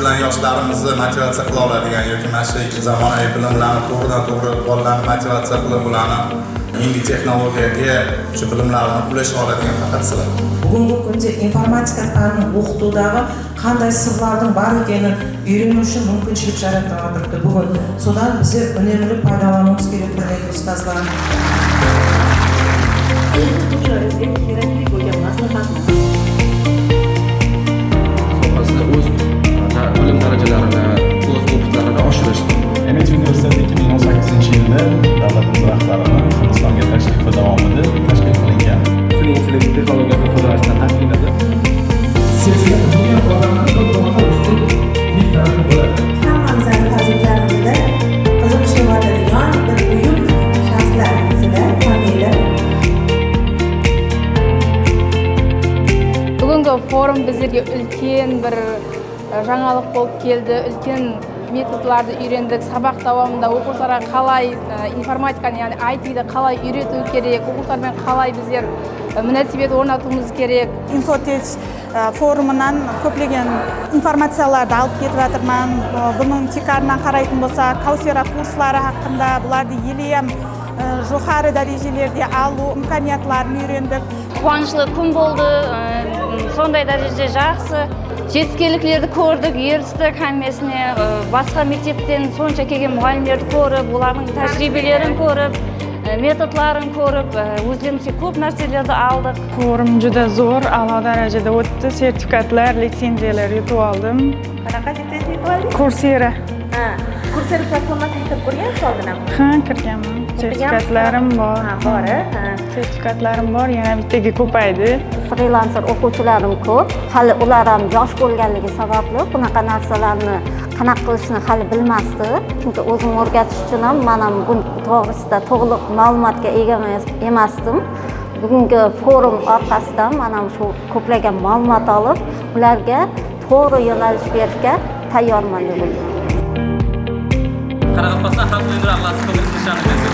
bilan yoshlarimizni motivatsiya qila oladigan yoki mana shu zamonaviy bilimlarni to'g'ridan-to'g'ri bolalarni motivatsiya qilib ularni yangi texnologiyaga shu bilimlarni ulasha oladigan faqat sizlar. Bugungi kunda informatika fanini o'qituvdagi qanday sirlarning bor ekanini o'rganish uchun mumkinchilik yaratib turibdi. Bugun so'dan biz unumli foydalanishimiz kerak bo'lgan ustozlar. Kerakli bo'lgan maslahatni sohasida o'z bilim darajalarini, o'z o'qitlarini oshirish. MIT universiteti 2018-yilda davlatimiz rahbarini Hindistonga tashrifi davomida tashkil qilingan. Sun'iy intellekt texnologiyasini qo'llashdan tashkiladi. Hammamizning fazilatlarimizda qiziqishni oladigan bir buyuk shaxslar ichida familiya. Bugungi forum bizlarga ulkan bir жаңалық болып keldi. Үлкен metodlarni öğrendik. Sabaq davomida o'quvchilarga qalay informatikani, ya'ni IT'ni qalay o'rgatish kerak, o'quvchilar bilan qalay bizlar munosabat o'rnatishimiz kerak. Infotech forumidan ko'plagan informatsiyalarni olib ketayotirman. Buning tekraridan qaraydigan bo'lsak, Coursera kurslari haqida, bularni yili ham yuqori darajalarda olu imkoniyatlarini o'rgandik. Quvonchli kun bo'ldi. Sonday darajada yaxshi жетістіктерді көрдік, ертістік әңгімесіне, басқа мектептен сонша келген мұғалімдерді көріп, олардың тәжірибелерін көріп, методларын көріп, өзімізге көп нәрселерді алдық. Forum juda zo'r, a'lo darajada o'tdi. Sertifikatlar, litsenziyalar yutib oldim. Qanaqa litsenziya yutib oldingiz? Coursera. Coursera platformasiga kirib ko'rgansiz oldin? Ha, kirganman. Sertifikatlarim bor. Bor. Sertifikatlarim bor, yana bittaga ko'paydi. Freelancer o'quvchilarim ko'p. Hali ular ham yosh bo'lganligi sababli bunaqa narsalarni qanaqa qilishni hali bilmasdi. Chunki o'zim o'rgatish uchun ham men ham bu to'g'risida to'liq ma'lumotga ega emasdim. Bugungi forum orqasidan men ham shu ko'plagan ma'lumot olib, ularga to'g'ri yo'nalish berishga tayyorman dedim. Qarab qolsa, xalq o'yinlar ahlasi ko'p ishlanadi.